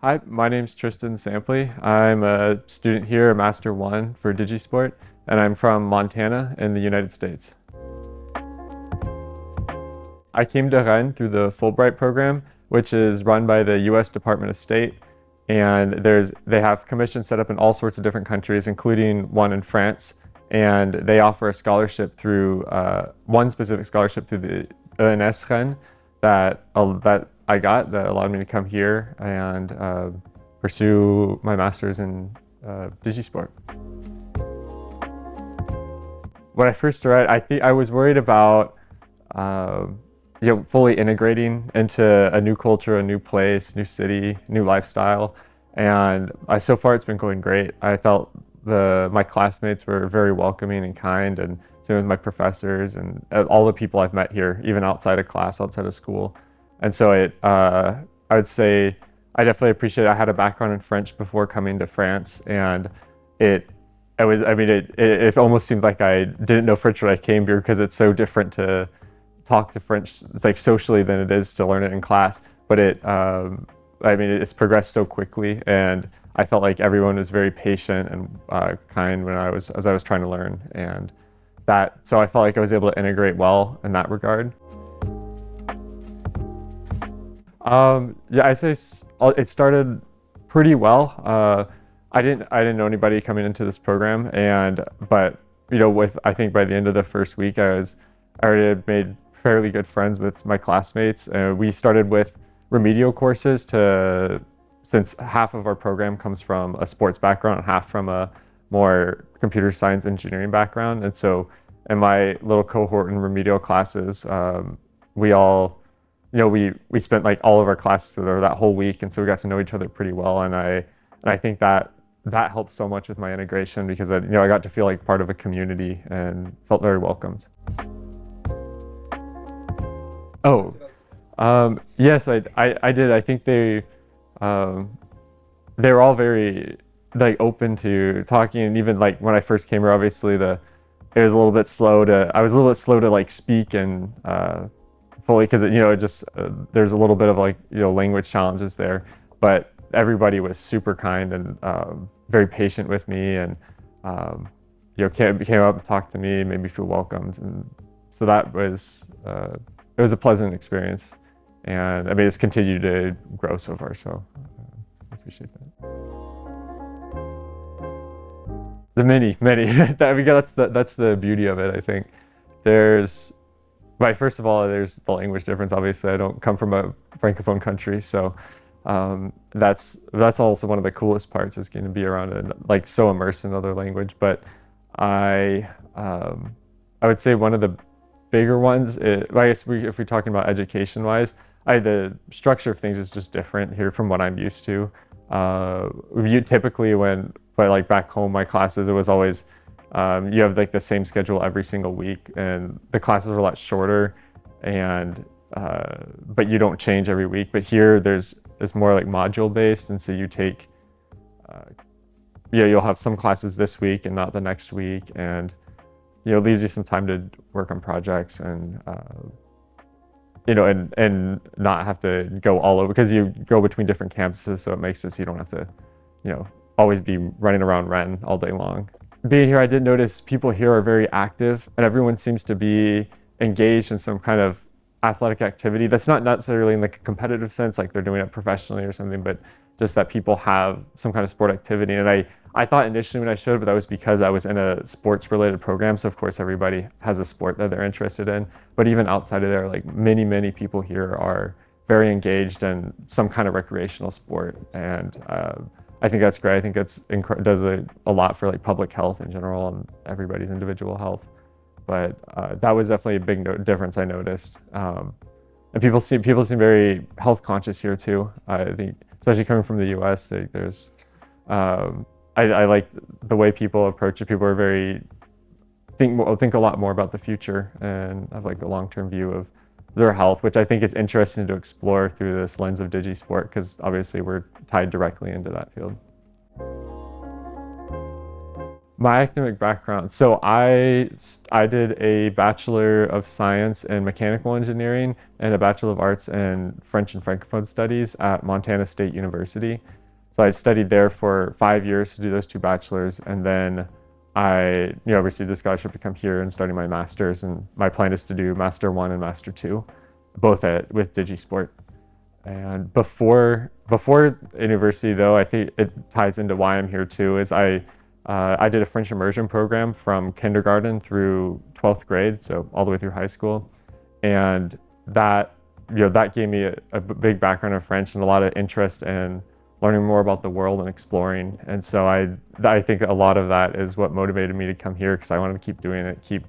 Hi, my name's Tristan Sampley. I'm a student here, a Master 1 for DIGISPORT, and I'm from Montana in the United States. I came to Rennes through the Fulbright program, which is run by the US Department of State, and they have commissions set up in all sorts of different countries, including one in France, and they offer a scholarship through, one specific scholarship through the ENS Rennes that I got that allowed me to come here and pursue my master's in DIGISPORT. When I first started, I think I was worried about fully integrating into a new culture, a new place, new city, new lifestyle, and so far it's been going great. I felt my classmates were very welcoming and kind, and same with my professors and all the people I've met here, even outside of class, outside of school. And so I would say I definitely appreciate it. I had a background in French before coming to France, and it almost seemed like I didn't know French when I came here because it's so different to talk to French like socially than it is to learn it in class. But it's progressed so quickly, and I felt like everyone was very patient and kind as I was trying to learn, and so I felt like I was able to integrate well in that regard. I'd say it started pretty well. I didn't know anybody coming into this program, but I think by the end of the first week, I already had made fairly good friends with my classmates. We started with remedial courses since half of our program comes from a sports background and half from a more computer science engineering background. And so in my little cohort in remedial classes, we spent like all of our classes together that whole week, and so we got to know each other pretty well. And I think that helped so much with my integration because I got to feel like part of a community and felt very welcomed. Oh, yes, I did. I think they were all very like open to talking, and even like when I first came here, obviously I was a little bit slow to like speak and fully because there's a little bit of like language challenges there, but everybody was super kind and very patient with me, and came up and talked to me, made me feel welcomed, and so that was it was a pleasant experience, and it's continued to grow so far, so I appreciate that. The many that's the beauty of it. I think first of all, there's the language difference. Obviously, I don't come from a francophone country, so that's also one of the coolest parts, is getting to be around and like so immersed in other language. But I would say one of the bigger ones, if we're talking about education-wise, the structure of things is just different here from what I'm used to. Typically but like back home, my classes, it was always you have like the same schedule every single week, and the classes are a lot shorter, and but you don't change every week. But here it's more like module based, and so you take you'll have some classes this week and not the next week, and it leaves you some time to work on projects and and not have to go all over, because you go between different campuses, so it makes it so you don't have to always be running around Rennes all day long. Being here, I did notice people here are very active, and everyone seems to be engaged in some kind of athletic activity. That's not necessarily in like a competitive sense, like they're doing it professionally or something, but just that people have some kind of sport activity. And I thought initially when I showed, but that was because I was in a sports related program. So of course everybody has a sport that they're interested in, but even outside of there, like many people here are very engaged in some kind of recreational sport. And I think that's great. I think does a lot for like public health in general and everybody's individual health. But that was definitely a big difference I noticed. And people seem very health conscious here too. I think, especially coming from the US, there's I like the way people approach it. People are think a lot more about the future and have like the long-term view of their health, which I think is interesting to explore through this lens of DIGISPORT, because obviously we're tied directly into that field. My academic background. So I did a Bachelor of Science in Mechanical Engineering and a Bachelor of Arts in French and Francophone Studies at Montana State University. So I studied there for 5 years to do those two bachelors, and then I, received a scholarship to come here and starting my master's. And my plan is to do Master 1 and Master 2, both with DIGISPORT. And before university, though, I think it ties into why I'm here too. Is I did a French immersion program from kindergarten through 12th grade, so all the way through high school, and that gave me a big background in French and a lot of interest in learning more about the world and exploring. And so I think a lot of that is what motivated me to come here, because I wanted to keep doing it, keep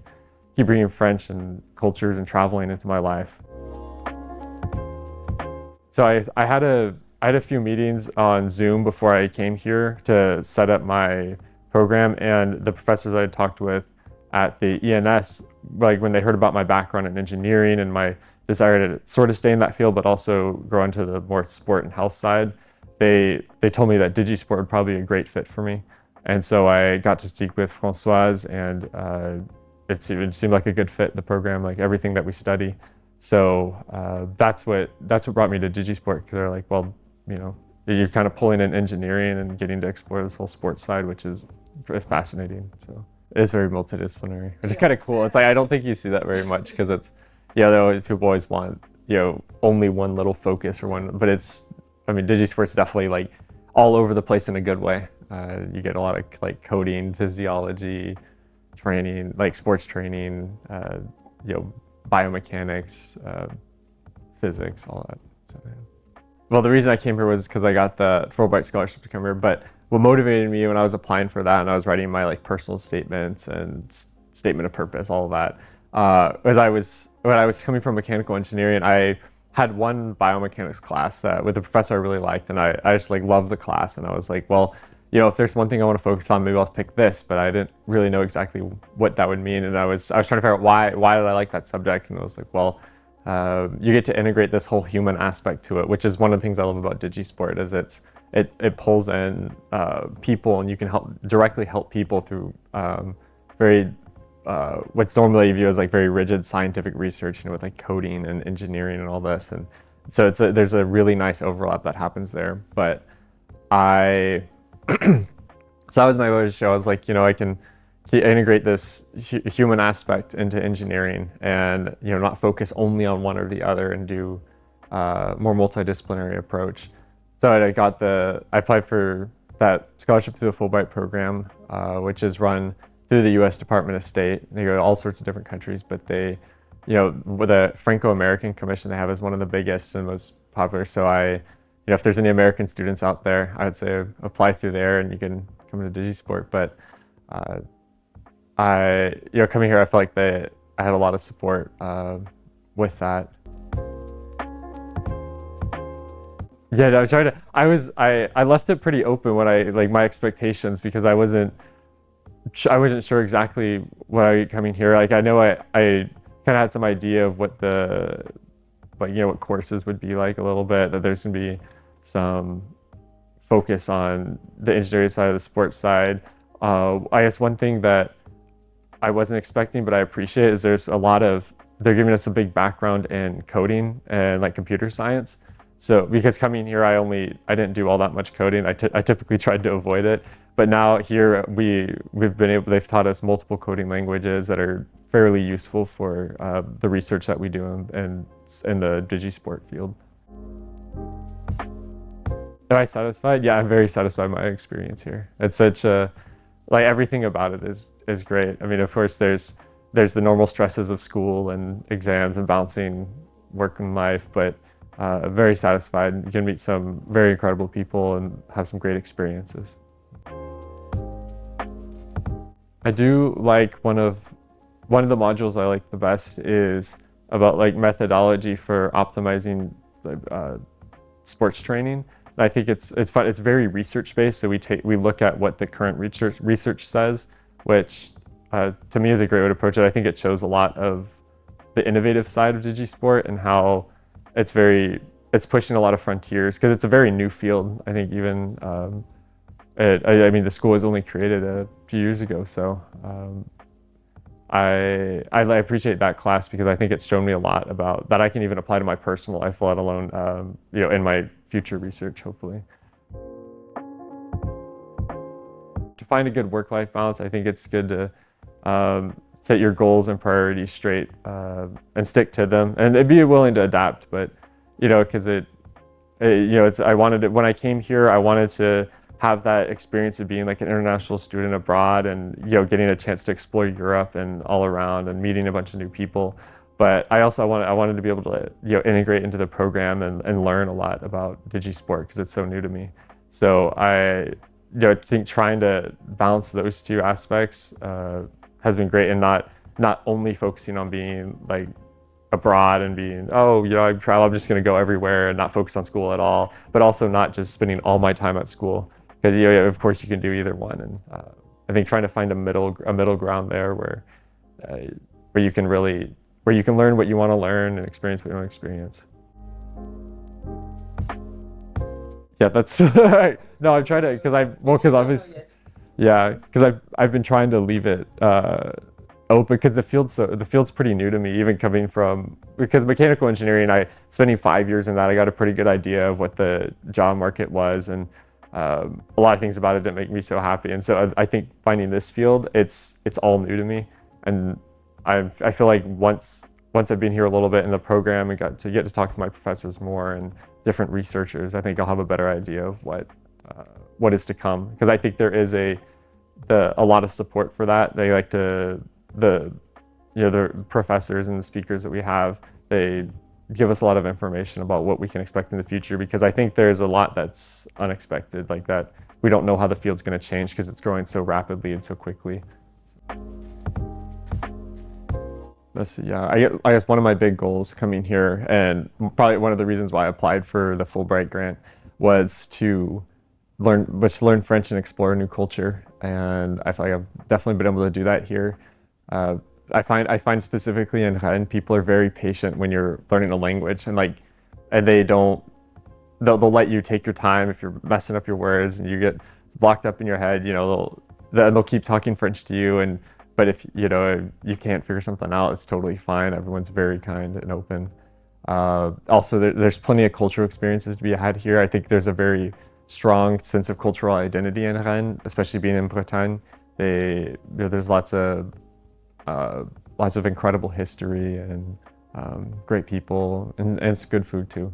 bringing French and cultures and traveling into my life. So I had a few meetings on Zoom before I came here to set up my program, and the professors I had talked with at the ENS, like when they heard about my background in engineering and my desire to sort of stay in that field but also grow into the more sport and health side, they told me that DIGISPORT would probably be a great fit for me. And so I got to speak with Françoise, and it seemed like a good fit in the program, like everything that we study. So that's what brought me to DIGISPORT, because they're like, well, you're kind of pulling in engineering and getting to explore this whole sports side, which is fascinating. So it's very multidisciplinary, which is kind of cool. It's like, I don't think you see that very much, because it's, people always want, only one little focus or one, but DIGISPORT's definitely like all over the place in a good way. You get a lot of like coding, physiology, training, like sports training, biomechanics, physics, all that. So, yeah. Well, the reason I came here was because I got the Fulbright scholarship to come here, but what motivated me when I was applying for that and I was writing my like personal statements and statement of purpose, all of that, when I was coming from mechanical engineering, I had one biomechanics class with a professor I really liked, and I just like loved the class, and I was like, well, if there's one thing I want to focus on, maybe I'll pick this, but I didn't really know exactly what that would mean, and I was trying to figure out why did I like that subject, and I was like, well, you get to integrate this whole human aspect to it, which is one of the things I love about DIGISPORT, is it pulls in people, and you can directly help people through very what's normally viewed as like very rigid scientific research, with like coding and engineering and all this, and so there's a really nice overlap that happens there. But so that was my motivation. I was like, I can integrate this human aspect into engineering, and not focus only on one or the other, and do more multidisciplinary approach. So I applied for that scholarship through the Fulbright program, which is run through the U.S. Department of State. They go to all sorts of different countries, but they, with the Franco-American Commission they have is one of the biggest and most popular. So if there's any American students out there, I would say apply through there, and you can come into DIGISPORT. But coming here, I felt like I had a lot of support with that. Yeah, no, I left it pretty open when my expectations, because I wasn't sure exactly what I was coming here. Like, I know I kind of had some idea of what what courses would be like a little bit, that there's gonna be some focus on the engineering side of the sports side. I guess one thing that I wasn't expecting, but I appreciate, is they're giving us a big background in coding and like computer science. So because coming here, I didn't do all that much coding. I typically tried to avoid it. But now here they've taught us multiple coding languages that are fairly useful for the research that we do in the DIGISPORT field. Am I satisfied? Yeah, I'm very satisfied by my experience here. It's such everything about it is great. I mean, of course, there's the normal stresses of school and exams and balancing work and life, but very satisfied. You can meet some very incredible people and have some great experiences. I do like one of the modules I like the best is about like methodology for optimizing sports training. I think it's fun. It's very research based, so we look at what the current research says, which to me is a great way to approach it. I think it shows a lot of the innovative side of DIGISPORT and how it's pushing a lot of frontiers, because it's a very new field. I think even I mean, the school was only created a few years ago, so I appreciate that class because I think it's shown me a lot about that I can even apply to my personal life, let alone in my future research, hopefully. To find a good work-life balance, I think it's good to set your goals and priorities straight and stick to them, and be willing to adapt. But because I wanted it when I came here. I wanted to have that experience of being like an international student abroad, and getting a chance to explore Europe and all around and meeting a bunch of new people. But I wanted to be able to integrate into the program and learn a lot about DIGISPORT because it's so new to me. So I think trying to balance those two aspects has been great, and not only focusing on being like abroad and being I'm just going to go everywhere and not focus on school at all, but also not just spending all my time at school, because of course you can do either one. And I think trying to find a middle ground there where you can learn what you want to learn and experience what you want to experience. Yeah, that's no, I'm trying to, because I've been trying to leave it open because the field's pretty new to me, even coming from, because mechanical engineering, spending 5 years in that, I got a pretty good idea of what the job market was, and a lot of things about it didn't make me so happy. And so I think finding this field, it's all new to me, and I feel like once I've been here a little bit in the program and get to talk to my professors more and different researchers, I think I'll have a better idea of what is to come, because I think there is a lot of support for that. They like to the professors and the speakers that we have, they give us a lot of information about what we can expect in the future, because I think there's a lot that's unexpected, like that we don't know how the field's going to change because it's growing so rapidly and so quickly. I guess one of my big goals coming here, and probably one of the reasons why I applied for the Fulbright grant, was to learn French and explore a new culture. And I feel like I've definitely been able to do that here. I find specifically in Rennes, people are very patient when you're learning a language, and they'll let you take your time if you're messing up your words and you get blocked up in your head. They'll keep talking French to you, but if you can't figure something out, it's totally fine. Everyone's very kind and open. Also, there's plenty of cultural experiences to be had here. I think there's a very strong sense of cultural identity in Rennes, especially being in Bretagne. There's lots of incredible history and great people, and it's good food too.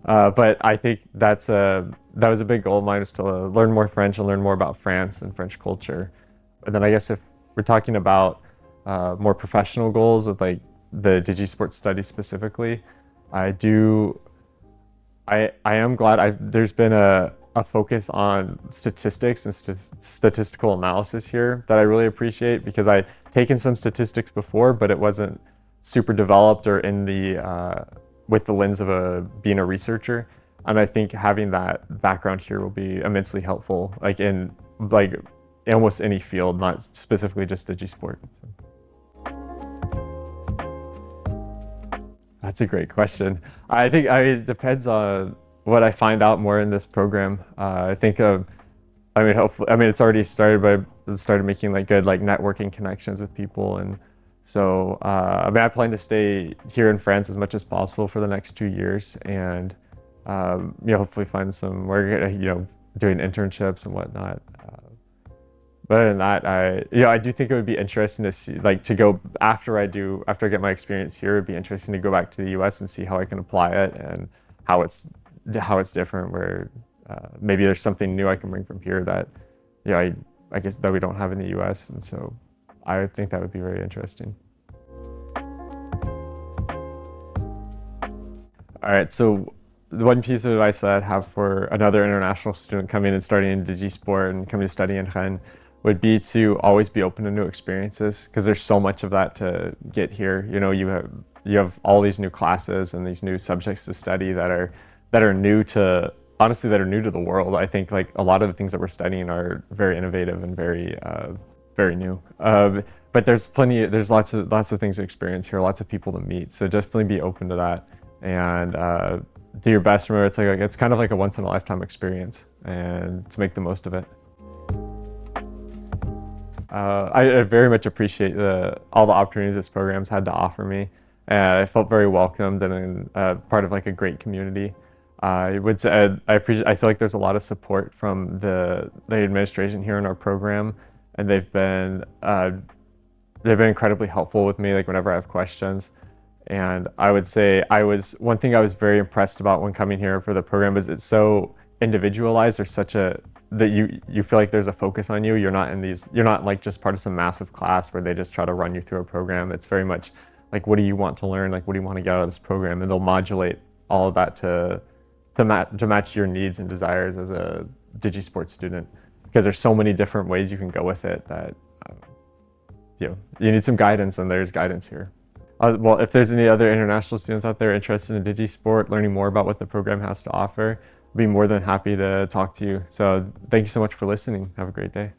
But I think that was a big goal of mine, was to learn more French and learn more about France and French culture. And then I guess if we're talking about more professional goals with like the DIGISPORT study specifically, I am glad there's been a focus on statistics and statistical analysis here that I really appreciate, because I'd taken some statistics before, but it wasn't super developed or in with the lens of being a researcher. And I think having that background here will be immensely helpful, in almost any field, not specifically just DIGISPORT. That's a great question. I think it depends on what I find out more in this program. I think hopefully, it's already started, but I started making good networking connections with people, and so I plan to stay here in France as much as possible for the next 2 years, and hopefully find some work, doing internships and whatnot. But other than that, I do think it would be interesting to see, to go after I get my experience here. It'd be interesting to go back to the U.S. and see how I can apply it and how it's different. Where maybe there's something new I can bring from here that, I guess that we don't have in the U.S. And so I think that would be very interesting. All right, so the one piece of advice that I'd have for another international student coming and starting in DIGISPORT and coming to study in Rennes would be to always be open to new experiences, because there's so much of that to get here. You have all these new classes and these new subjects to study that are new to the world. I think a lot of the things that we're studying are very innovative and very new. But there's lots of things to experience here, lots of people to meet. So definitely be open to that, and do your best. Remember, it's kind of like a once in a lifetime experience, and to make the most of it. I very much appreciate all the opportunities this program's had to offer me. I felt very welcomed and part of like a great community. I would say I feel like there's a lot of support from the administration here in our program, and they've been incredibly helpful with me like whenever I have questions. And I would say one thing I was very impressed about when coming here for the program is it's so individualized. There's such a that you feel like there's a focus on you. You're not like just part of some massive class where they just try to run you through a program. It's very much like, what do you want to learn? Like, what do you want to get out of this program? And they'll modulate all of that to match your needs and desires as a DIGISPORT student, because there's so many different ways you can go with it that you need some guidance, and there's guidance here. Well, if there's any other international students out there interested in DIGISPORT, learning more about what the program has to offer, I'd be more than happy to talk to you. So thank you so much for listening. Have a great day.